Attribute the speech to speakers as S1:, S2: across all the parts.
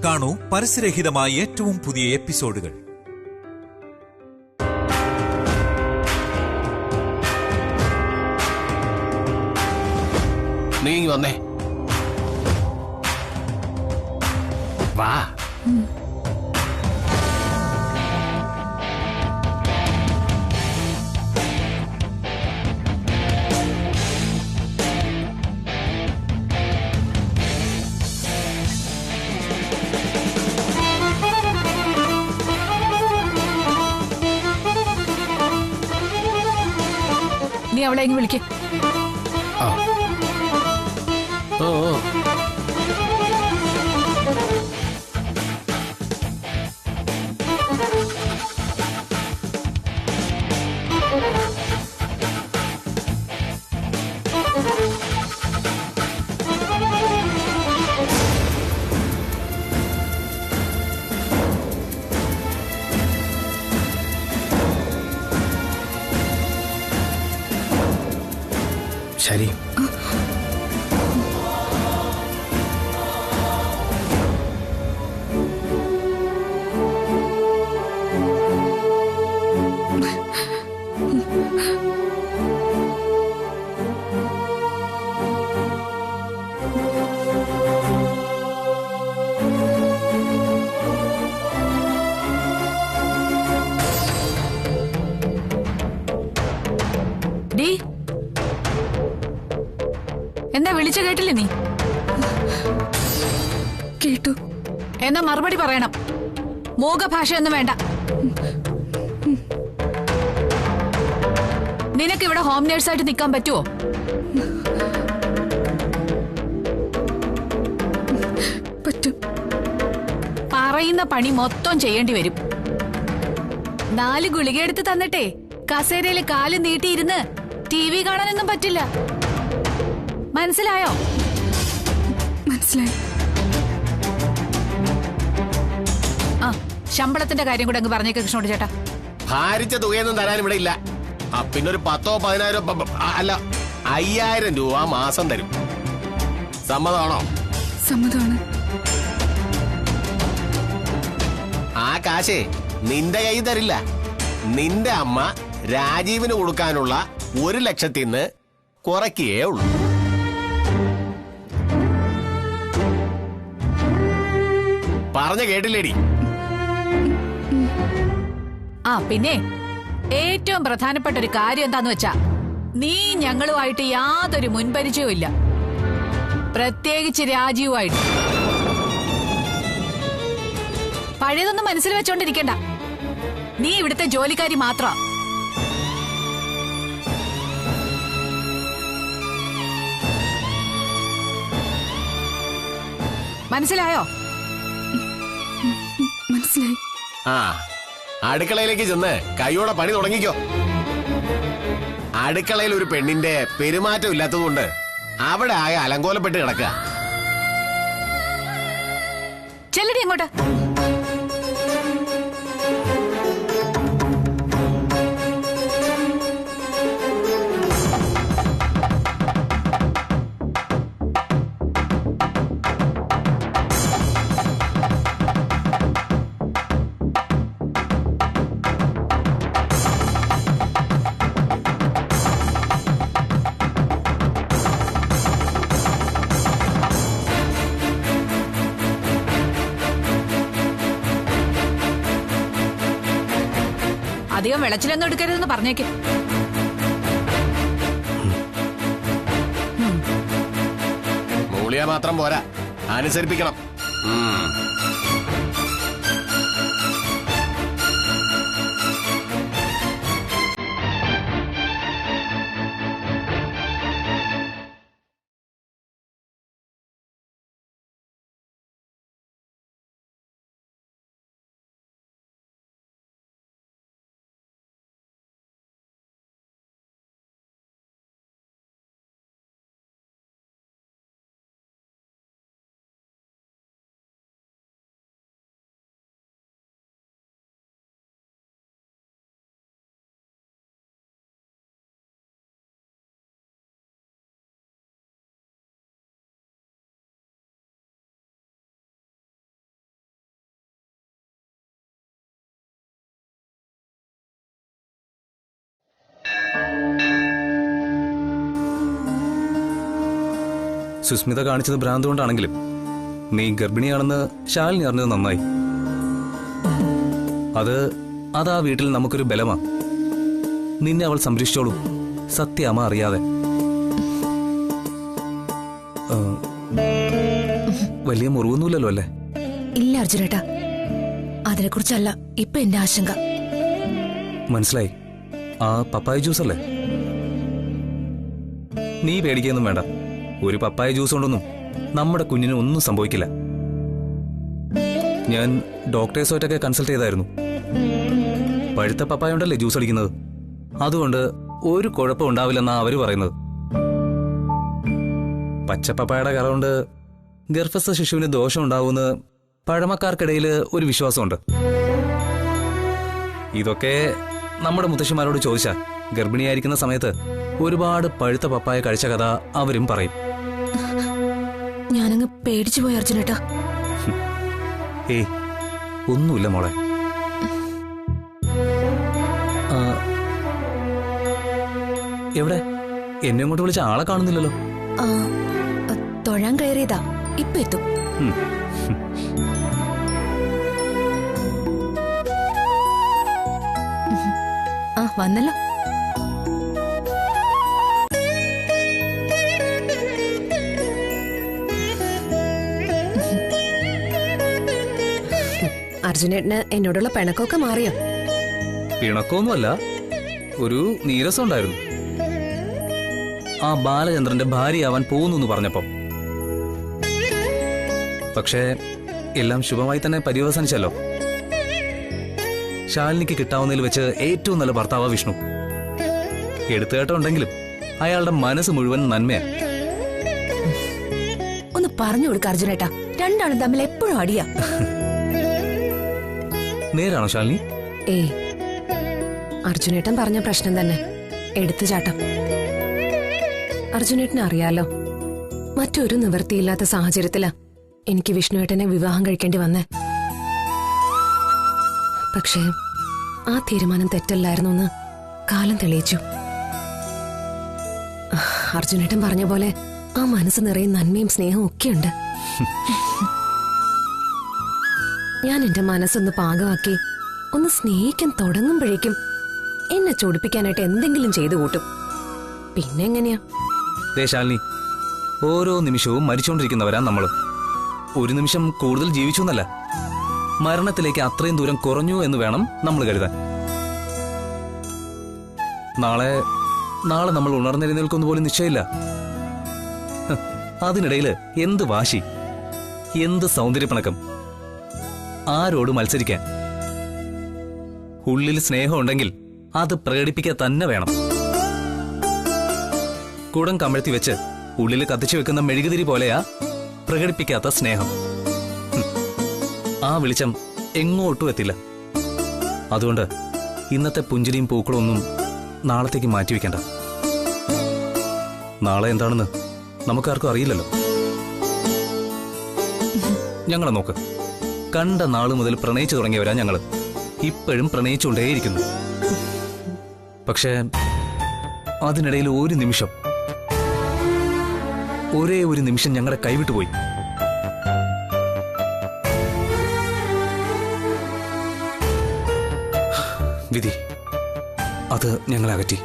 S1: കാണൂ പരസ്യരഹിതമായ ഏറ്റവും പുതിയ എപ്പിസോഡുകൾ.
S2: നീ വന്നേ, വാ.
S3: നീ അവളെ ഇങ്ങ് വിളിക്കേ.
S2: ശരി,
S3: എന്താ വിളിച്ച കേട്ടില്ലേ നീ?
S4: കേട്ടു.
S3: എന്നാ മറുപടി പറയണം. മൂകഭാഷയൊന്നും വേണ്ട. നിനക്ക് ഇവിടെ ഹോം നേഴ്സായിട്ട് നിൽക്കാൻ പറ്റുമോ?
S4: പറ്റും.
S3: പറയുന്ന പണി മൊത്തം ചെയ്യേണ്ടി വരും. 4 ഗുളിക എടുത്ത് തന്നിട്ടേ കസേരയില് കാല് നീട്ടിയിരുന്ന് TV കാണാനൊന്നും പറ്റില്ല. മനസ്സിലായോ?
S4: മനസ്സിലായി.
S3: ആ, ശമ്പളത്തിന്റെ കാര്യം കൂടെ അങ്ങ് പറഞ്ഞേക്ക് കൃഷ്ണോട് ചേട്ടാ.
S2: ഭാരിച്ച തുകയൊന്നും തരാൻ ഇവിടെ ഇല്ല. പിന്നൊരു 10,000 15,000 അല്ല 5,000 രൂപ മാസം തരും. സമ്മതമാണോ?
S4: സമ്മതമാണ്.
S2: ആ കാശേ നിന്റെ കൈ തരില്ല. നിന്റെ അമ്മ രാജീവിന് കൊടുക്കാനുള്ള 1,00,000 കുറയ്ക്കേ ഉള്ളൂ. പറഞ്ഞ കേട്ടില്ലേടി?
S3: ആ പിന്നെ ഏറ്റവും പ്രധാനപ്പെട്ട ഒരു കാര്യം എന്താന്ന് വെച്ചാ, നീ ഞങ്ങളുമായിട്ട് യാതൊരു മുൻപരിചയവും ഇല്ല, പ്രത്യേകിച്ച് രാജീവുമായിട്ട്. പഴയതൊന്നും മനസ്സിൽ വെച്ചോണ്ടിരിക്കണ്ട. നീ ഇവിടുത്തെ ജോലിക്കാരി മാത്ര. മനസ്സിലായോ?
S4: മനസ്സിലായി.
S2: ആ, അടുക്കളയിലേക്ക് ചെന്ന് കൈയോടെ പണി തുടങ്ങിക്കോ. അടുക്കളയിൽ ഒരു പെണ്ണിന്റെ പെരുമാറ്റം ഇല്ലാത്തതുകൊണ്ട് അവിടെ ആകെ അലങ്കോലപ്പെട്ട് കിടക്കുക.
S3: ചെല്ലടി അങ്ങോട്ട്. അധികം വെളച്ചിലൊന്നും എടുക്കരുതെന്ന് പറഞ്ഞേക്ക്.
S2: മൂളിയാ മാത്രം പോരാ, അനുസരിപ്പിക്കണം.
S5: സുസ്മിത കാണിച്ചത് ഭ്രാന്ത് കൊണ്ടാണെങ്കിലും നീ ഗർഭിണിയാണെന്ന് ശാലിനി അറിഞ്ഞത് നന്നായി. അത് ആ വീട്ടിൽ നമുക്കൊരു ബലമാ. നിന്നെ അവൾ സംരക്ഷിച്ചോളൂ, സത്യാമ്മ അറിയാതെ. വലിയ മുറിവൊന്നുമില്ലല്ലോ അല്ലേ?
S6: ഇല്ല അർജുനേട്ടാ, അതിനെക്കുറിച്ചല്ല ഇപ്പൊ എന്റെ ആശങ്ക.
S5: മനസ്സിലായി. ആ പപ്പായ ജ്യൂസ് അല്ലേ? നീ പേടിക്കൊന്നും വേണ്ട. ഒരു പപ്പായ ജ്യൂസ് കൊണ്ടൊന്നും നമ്മുടെ കുഞ്ഞിന് ഒന്നും സംഭവിക്കില്ല. ഞാൻ ഡോക്ടേഴ്സുമായിട്ടൊക്കെ കൺസൾട്ട് ചെയ്തായിരുന്നു. പഴുത്ത പപ്പായ ഉണ്ടല്ലേ ജ്യൂസ് അടിക്കുന്നത്, അതുകൊണ്ട് ഒരു കുഴപ്പം ഉണ്ടാവില്ലെന്നാ അവര് പറയുന്നത്. പച്ചപ്പപ്പായുടെ കറ കൊണ്ട് ഗർഭസ്ഥ ശിശുവിന് ദോഷം ഉണ്ടാവുമെന്ന് പഴമക്കാർക്കിടയിൽ ഒരു വിശ്വാസമുണ്ട്. ഇതൊക്കെ നമ്മുടെ മുത്തശ്ശിമാരോട് ചോദിച്ചാ ഗർഭിണിയായിരിക്കുന്ന സമയത്ത് ഒരുപാട് പഴുത്ത പപ്പായ കഴിച്ച കഥ അവരും പറയും.
S6: ഞാനങ്ങ് പേടിച്ചു പോയി അർജുനേട്ടാ.
S5: ഏയ് ഒന്നുമില്ല മോളെ. എവിടെ? എന്നെ ഇങ്ങോട്ട് വിളിച്ച ആളെ കാണുന്നില്ലല്ലോ.
S6: തൊഴാൻ കയറിയതാ, ഇപ്പൊ എത്തും. വന്നല്ലോ. അർജുനേട്ടന് എന്നോടുള്ള പിണക്കമൊക്കെ മാറിയോ?
S5: പിണക്കമൊന്നുമല്ല, ഒരു നീരസം ഉണ്ടായിരുന്നു. ആ ബാലചന്ദ്രന്റെ ഭാര്യയാവാൻ പോകുന്നു പറഞ്ഞപ്പോ. പക്ഷേ എല്ലാം ശുഭമായി തന്നെ പര്യവസാനിച്ചല്ലോ. ശാലിനിക്ക് കിട്ടാവുന്നതിൽ വെച്ച് ഏറ്റവും നല്ല ഭർത്താവാ വിഷ്ണു. എടുത്തുകേട്ടുണ്ടെങ്കിലും അയാളുടെ മനസ്സ് മുഴുവൻ നന്മയാ.
S6: ഒന്ന് പറഞ്ഞു കൊടുക്ക അർജുനേട്ടാ, രണ്ടാളും തമ്മിൽ എപ്പോഴും അടിയാ.
S5: നേരാണോ ശാലിനി?
S6: ഏയ്, അർജുനേട്ടൻ പറഞ്ഞ പ്രശ്നം തന്നെ, എടുത്തുചാട്ടം. അർജുനേട്ടനെ അറിയാലോ, മറ്റൊരു നിവൃത്തിയില്ലാത്ത സാഹചര്യത്തിലാ എനിക്ക് വിഷ്ണുവേട്ടനെ വിവാഹം കഴിക്കേണ്ടി വന്നേ. പക്ഷേ ആ തീരുമാനം തെറ്റല്ലായിരുന്നു എന്ന് കാലം തെളിയിച്ചു. അർജുനേട്ടൻ പറഞ്ഞ പോലെ ആ മനസ്സ് നിറയെ നന്മയും സ്നേഹവും ഒക്കെയുണ്ട്. ഞാൻ എന്റെ മനസ്സൊന്ന് പാകമാക്കി ഒന്ന് സ്നേഹിക്കാൻ തുടങ്ങുമ്പോഴേക്കും എന്നെ ചൊടിപ്പിക്കാനായിട്ട് എന്തെങ്കിലും ചെയ്തു കൂട്ടും. പിന്നെ എങ്ങനെയാ?
S5: ശാലിനി, ഓരോ നിമിഷവും മരിച്ചുകൊണ്ടിരിക്കുന്നവരാ നമ്മള്. ഒരു നിമിഷം കൂടുതൽ ജീവിച്ചു എന്നല്ല, മരണത്തിലേക്ക് അത്രയും ദൂരം കുറഞ്ഞു എന്ന് വേണം നമ്മൾ കരുതാൻ. നാളെ നമ്മൾ ഉണർന്നെഴുന്നേൽക്കൊന്നു പോലും നിശ്ചയമില്ല. അതിനിടയിൽ എന്ത് വാശി, എന്ത് സൗന്ദര്യപ്പിണക്കം, ആരോട് മത്സരിക്കാൻ? ഉള്ളിൽ സ്നേഹമുണ്ടെങ്കിൽ അത് പ്രകടിപ്പിക്കാൻ തന്നെ വേണം. കുടം കമഴ്ത്തി വെച്ച് ഉള്ളിൽ കത്തിച്ചു വെക്കുന്ന മെഴുകുതിരി പോലെയാ പ്രകടിപ്പിക്കാത്ത സ്നേഹം. ആ വെളിച്ചം എങ്ങോട്ടും എത്തില്ല. അതുകൊണ്ട് ഇന്നത്തെ പുഞ്ചിരിയും പൂക്കളും ഒന്നും നാളത്തേക്ക് മാറ്റിവെക്കണ്ട. നാളെ എന്താണെന്ന് നമുക്കാർക്കും അറിയില്ലല്ലോ. ഞങ്ങളെ നോക്ക്, കണ്ട നാളു മുതൽ പ്രണയിച്ചു തുടങ്ങിയവരാ ഞങ്ങള്. ഇപ്പോഴും പ്രണയിച്ചുകൊണ്ടേയിരിക്കുന്നു. പക്ഷേ അതിനിടയിൽ ഒരേ ഒരു നിമിഷം ഞങ്ങളെ കൈവിട്ടുപോയി. വിധി അത് ഞങ്ങളെ അകറ്റി.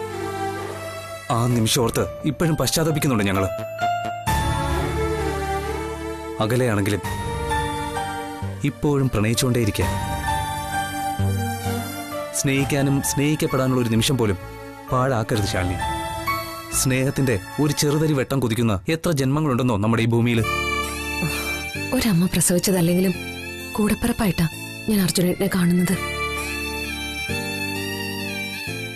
S5: ആ നിമിഷം ഓർത്ത് ഇപ്പോഴും പശ്ചാത്തപിക്കുന്നുണ്ട് ഞങ്ങള്. അകലെയാണെങ്കിലും ഇപ്പോഴും പ്രണയിച്ചുകൊണ്ടേയിരിക്കുക. സ്നേഹിക്കാനും സ്നേഹിക്കപ്പെടാനുള്ള ഒരു നിമിഷം പോലും പാഴാക്കരുത് ശാലിനി. സ്നേഹത്തിന്റെ ഒരു ചെറുതരി വെട്ടം കുതിക്കുന്ന എത്ര ജന്മങ്ങളുണ്ടെന്നോ നമ്മുടെ ഈ ഭൂമിയിൽ.
S6: ഒരമ്മ പ്രസവിച്ചതല്ലെങ്കിലും കൂടപ്പിറപ്പായിട്ടാ ഞാൻ അർജുനനെ കാണുന്നത്.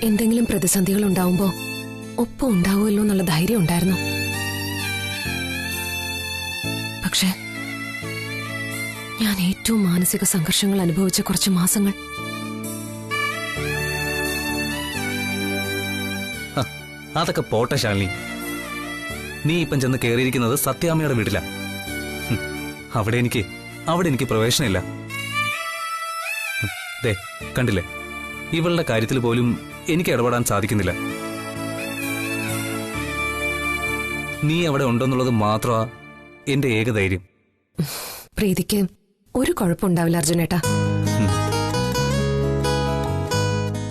S6: എന്തെങ്കിലും പ്രതിസന്ധികൾ ഉണ്ടാവുമ്പോ ഒപ്പം ഉണ്ടാവുമല്ലോ എന്നുള്ള ധൈര്യം ഉണ്ടായിരുന്നു. പക്ഷെ ഞാൻ ഏറ്റവും മാനസിക സംഘർഷങ്ങൾ അനുഭവിച്ച കുറച്ച് മാസങ്ങൾ.
S5: അതൊക്കെ പോട്ടെ ശാലിനി. നീ ഇപ്പം ചെന്ന് കയറിയിരിക്കുന്നത് സത്യാമ്മയുടെ വീട്ടിലാ. അവിടെ എനിക്ക് പ്രവേശനമില്ല. ദേ കണ്ടില്ലേ, ഇവളുടെ കാര്യത്തിൽ പോലും എനിക്ക് ഇടപെടാൻ സാധിക്കുന്നില്ല. നീ അവിടെ ഉണ്ടെന്നുള്ളത് മാത്രമാ എന്റെ ഏക ധൈര്യം.
S6: പ്രീതിക്ക് ഒരു കുഴപ്പമുണ്ടാവില്ല അർജുനേട്ടാ.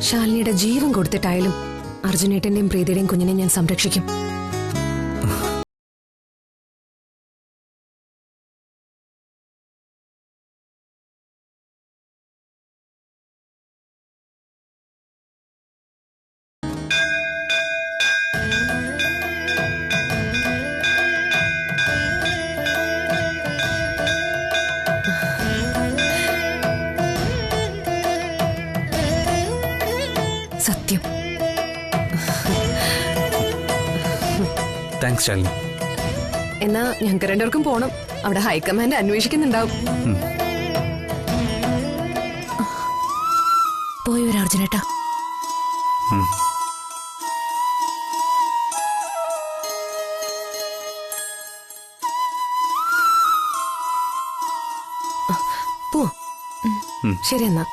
S6: ശാലിനിയുടെ ജീവൻ കൊടുത്തിട്ടായാലും അർജുനേട്ടന്റെയും പ്രീതിയുടെയും കുഞ്ഞിനെ ഞാൻ സംരക്ഷിക്കും. സത്യം.
S5: താങ്ക്സ് ശാലിനി.
S6: എന്നാ ഞങ്ങൾക്ക് രണ്ടുപേർക്കും പോണം. അവിടെ ഹൈക്കമാൻഡ് അന്വേഷിക്കുന്നുണ്ടാവും. പോയി വരാം അർജുനേട്ടാ. പോ. ശരി എന്നാ.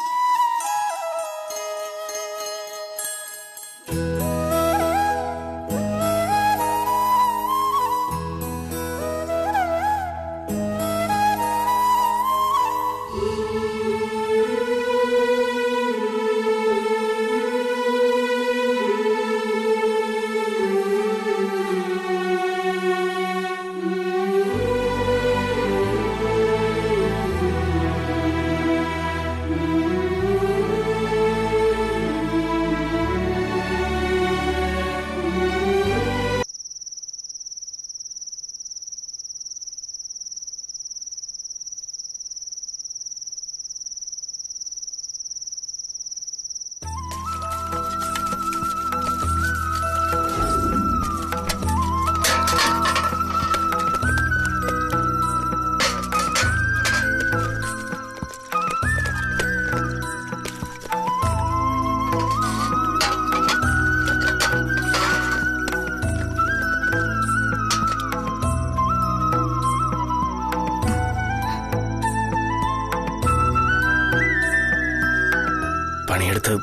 S2: പണിയെടുത്ത്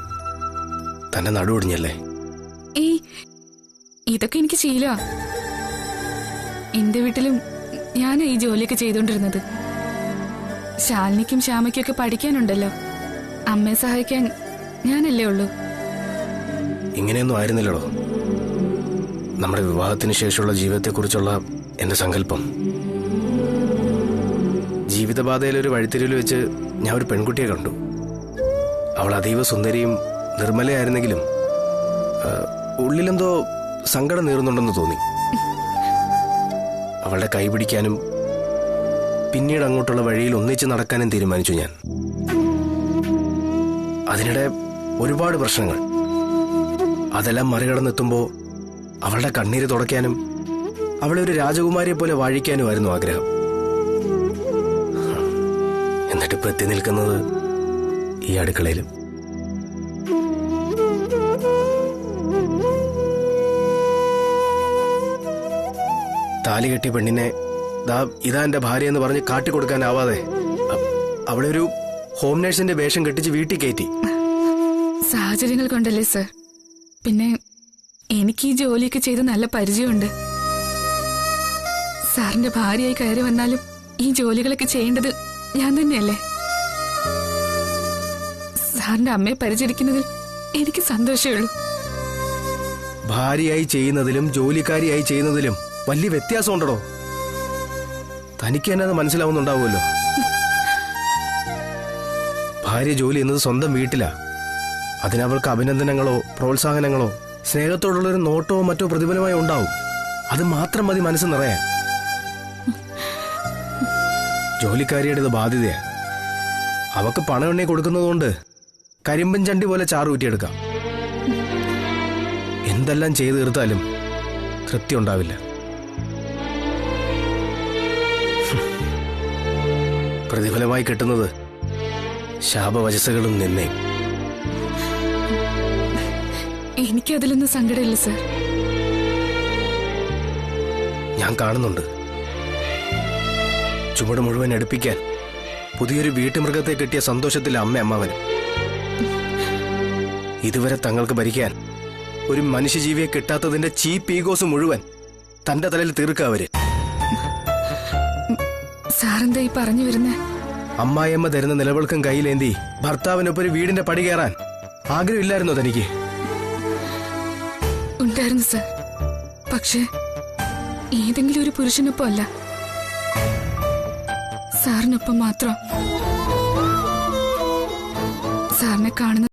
S2: തന്നെ നടുവൊടിഞ്ഞല്ലേ?
S4: ഇതൊക്കെ എനിക്ക് ശീലമാ. എന്റെ വീട്ടിലും ഞാനാ ഈ ജോലിയൊക്കെ ചെയ്തോണ്ടിരുന്നത്. ശാലിനിക്കും ശ്യാമയ്ക്കും ഒക്കെ പഠിക്കാനുണ്ടല്ലോ. അമ്മയെ സഹായിക്കാൻ ഞാനല്ലേ ഉള്ളൂ.
S2: ഇങ്ങനെയൊന്നും ആയിരുന്നില്ലടോ നമ്മുടെ വിവാഹത്തിന് ശേഷമുള്ള ജീവിതത്തെക്കുറിച്ചുള്ള എന്റെ സങ്കല്പം. ജീവിതപാതയിലൊരു വഴിത്തിരിവിൽ വെച്ച് ഞാൻ ഒരു പെൺകുട്ടിയെ കണ്ടു. അവൾ അതീവ സുന്ദരിയും നിർമ്മലയായിരുന്നെങ്കിലും ഉള്ളിലെന്തോ സങ്കടം നീറുന്നുണ്ടെന്ന് തോന്നി. അവളുടെ കൈ പിടിക്കാനും പിന്നീട് അങ്ങോട്ടുള്ള വഴിയിൽ ഒന്നിച്ച് നടക്കാനും തീരുമാനിച്ചു ഞാൻ. അതിനിടെ ഒരുപാട് പ്രശ്നങ്ങൾ. അതെല്ലാം മറികടന്നെത്തുമ്പോൾ അവളുടെ കണ്ണീര് തുടയ്ക്കാനും അവളെ ഒരു രാജകുമാരിയെ പോലെ വാഴിക്കാനുമായിരുന്നു ആഗ്രഹം. എന്നിട്ടിപ്പോ എത്തി നിൽക്കുന്നത് ഈ അടുക്കളയിലും. താലി കെട്ടിയ പെണ്ണിനെ ഇതാ എന്റെ ഭാര്യ എന്ന് പറഞ്ഞ് കാട്ടിക്കൊടുക്കാനാവാതെ അവളെ ഒരു ഹോം നേഴ്സിന്റെ വേഷം കെട്ടിച്ച് വീട്ടിൽ കയറ്റി.
S4: സാഹചര്യങ്ങൾ കൊണ്ടല്ലേ സർ. പിന്നെ എനിക്ക് ഈ ജോലിയൊക്കെ ചെയ്ത് നല്ല പരിചയമുണ്ട്. സാറിന്റെ ഭാര്യയായി കയറി വന്നാലും ഈ ജോലികളൊക്കെ ചെയ്യേണ്ടത് ഞാൻ തന്നെയല്ലേ. സാറിന്റെ അമ്മയെ പരിചരിക്കുന്നതിൽ എനിക്ക് സന്തോഷമേ ഉള്ളൂ.
S2: ഭാര്യയായി ചെയ്യുന്നതിലും ജോലിക്കാരിയായി ചെയ്യുന്നതിലും വലിയ വ്യത്യാസമുണ്ടോ? തനിക്ക് തന്നെ അത് മനസ്സിലാവുന്നുണ്ടാവുമല്ലോ. ഭാര്യ ജോലി എന്നത് സ്വന്തം വീട്ടിലാ. അതിനവൾക്ക് അഭിനന്ദനങ്ങളോ പ്രോത്സാഹനങ്ങളോ സ്നേഹത്തോടുള്ളൊരു നോട്ടമോ മറ്റോ പ്രതിഫലമായി ഉണ്ടാവും. അത് മാത്രം മതി മനസ്സ് നിറയാൻ. ജോലിക്കാരിയുടേത് ബാധ്യതയാ. അവക്ക് പണമെണ്ണി കൊടുക്കുന്നതുകൊണ്ട് കരിമ്പൻ ചണ്ടി പോലെ ചാറ് ഊറ്റിയെടുക്കാം. എന്തെല്ലാം ചെയ്തു തീർത്താലും തൃപ്തി ഉണ്ടാവില്ല. പ്രതിഫലമായി കിട്ടുന്നത് ശാപവചസ്സുകളും നിന്നേയും.
S4: എനിക്കതിലൊന്നും സങ്കടമില്ല സർ.
S2: ഞാൻ കാണുന്നുണ്ട്. ചുവട് മുഴുവൻ അടുപ്പിക്കാൻ പുതിയൊരു വീട്ടുമൃഗത്തെ കിട്ടിയ സന്തോഷത്തിൽ അമ്മാവനും. ഇതുവരെ തങ്ങൾക്ക് ഭരിക്കാൻ ഒരു മനുഷ്യജീവിയെ കിട്ടാത്തതിന്റെ ചീപ്പ് ഈഗോസ് മുഴുവൻ തന്റെ തലയിൽ തീർക്കുക അവര്.
S4: സാറെന്താ ഈ പറഞ്ഞു വരുന്നേ?
S2: അമ്മായിയമ്മ തരുന്ന നിലവിളക്കും കയ്യിലേന്തി ഭർത്താവിനൊപ്പം ഒരു വീടിന്റെ പടി കയറാൻ ആഗ്രഹമില്ലായിരുന്നോ തനിക്ക്?
S4: ഉണ്ടായിരുന്നു സർ. പക്ഷേ ഏതെങ്കിലും ഒരു പുരുഷനൊപ്പം അല്ല, സാറിനൊപ്പം മാത്രം. സാറിനെ കാണുന്ന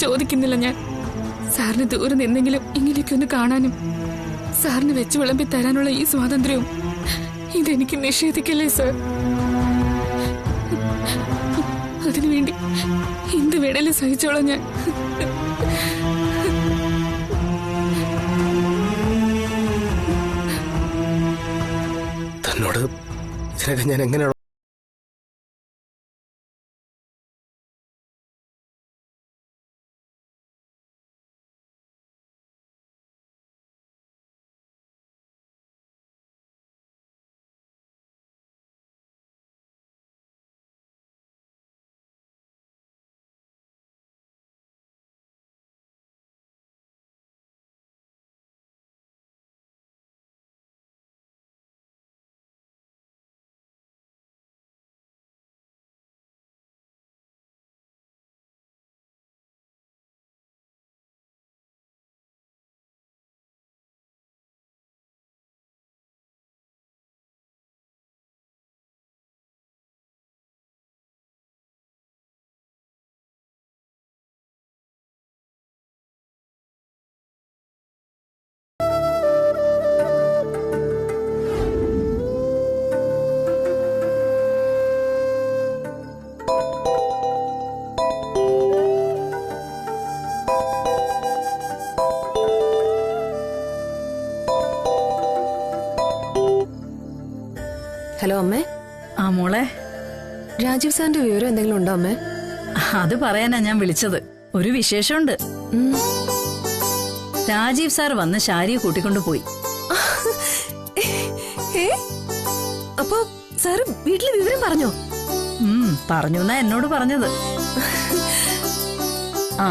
S4: ചോദിക്കുന്നില്ല ഞാൻ. സാറിന് ദൂരെ നിന്നെങ്കിലും ഇങ്ങനെയൊക്കെ ഒന്ന് കാണാനും സാറിന് വെച്ച് വിളമ്പി തരാനുള്ള ഈ സ്വാതന്ത്ര്യവും ഇതെനിക്ക് നിഷേധിക്കല്ലേ സർ? അതിനുവേണ്ടി എന്ത് വേണേലും സഹിച്ചോളാം ഞാൻ.
S2: തന്നോട് ഇതിനൊക്കെ ഞാൻ എങ്ങനെയാണ്?
S6: ഹലോ അമ്മേ.
S7: ആ മോളെ,
S6: രാജീവ് സാറിന്റെ വിവരം എന്തെങ്കിലും ഉണ്ടോ അമ്മേ?
S7: അത് പറയാനാ ഞാൻ വിളിച്ചത്. ഒരു വിശേഷമുണ്ട്. രാജീവ് സാർ വന്ന് ശാരിയെ കൂട്ടിക്കൊണ്ടു പോയി.
S6: അപ്പൊ സാറ് വീട്ടില് വിവരം പറഞ്ഞോ?
S7: പറഞ്ഞു എന്നാ എന്നോട് പറഞ്ഞത്. ആ,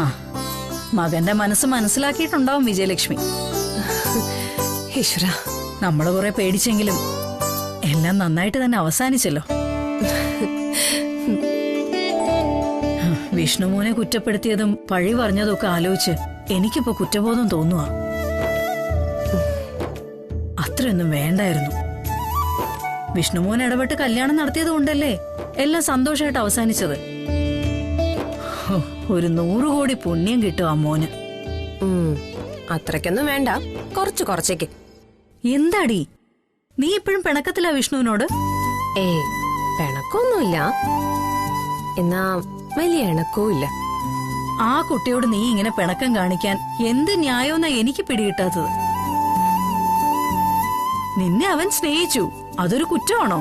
S7: മകന്റെ മനസ്സ് മനസ്സിലാക്കിയിട്ടുണ്ടാവും വിജയലക്ഷ്മി.
S6: ഈശ്വര,
S7: നമ്മള് കുറെ പേടിച്ചെങ്കിലും എല്ലാം നന്നായിട്ട് തന്നെ അവസാനിച്ചല്ലോ. വിഷ്ണുമോനെ കുറ്റപ്പെടുത്തിയതും പഴി പറഞ്ഞതും ഒക്കെ ആലോചിച്ച് എനിക്കിപ്പോ കുറ്റബോധം തോന്നുക. അത്രയൊന്നും വേണ്ടായിരുന്നു. വിഷ്ണുമോൻ ഇടപെട്ട് കല്യാണം നടത്തിയത് കൊണ്ടല്ലേ എല്ലാം സന്തോഷമായിട്ട് അവസാനിച്ചത്. ഒരു 100 കോടി പുണ്യം കിട്ടും ആ മോന്.
S6: അത്രയ്ക്കൊന്നും വേണ്ട, കുറച്ചേക്ക്.
S7: എന്താടി നീ ഇപ്പോഴും പിണക്കത്തിലാ വിഷ്ണുവിനോട്?
S6: പിണക്കൊന്നുമില്ല, എന്നാ വലിയ ഇണക്കവും ഇല്ല.
S7: ആ കുട്ടിയോട് നീ ഇങ്ങനെ പിണക്കം കാണിക്കാൻ എന്ത് ന്യായമെന്നാ എനിക്ക് പിടികിട്ടാത്തത്. നിന്നെ അവൻ സ്നേഹിച്ചു, അതൊരു കുറ്റമാണോ?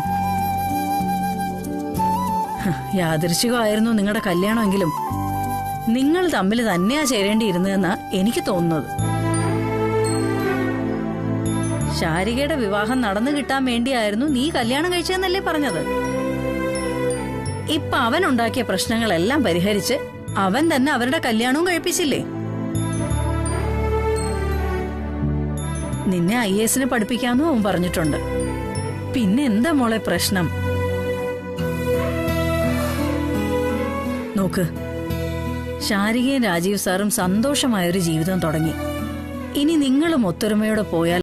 S7: യാദൃശ്ചികമായിരുന്നു നിങ്ങളുടെ കല്യാണമെങ്കിലും നിങ്ങൾ തമ്മിൽ തന്നെയാ ചേരേണ്ടിയിരുന്നതെന്നാ എനിക്ക് തോന്നുന്നത്. ശാരികയുടെ വിവാഹം നടന്നു കിട്ടാൻ വേണ്ടിയായിരുന്നു നീ കല്യാണം കഴിച്ചതെന്നല്ലേ പറഞ്ഞത്? ഇപ്പൊ അവൻ ഉണ്ടാക്കിയ പ്രശ്നങ്ങളെല്ലാം പരിഹരിച്ച് അവൻ തന്നെ അവരുടെ കല്യാണവും കഴിപ്പിച്ചില്ലേ? നിന്നെ IAS പഠിപ്പിക്കാന്നും അവൻ പറഞ്ഞിട്ടുണ്ട്. പിന്നെ എന്താ മോളെ പ്രശ്നം? നോക്ക്, ശാരികയും രാജീവ് സാറും സന്തോഷമായൊരു ജീവിതം തുടങ്ങി. ഇനി നിങ്ങളും ഒത്തൊരുമയോടെ പോയാൽ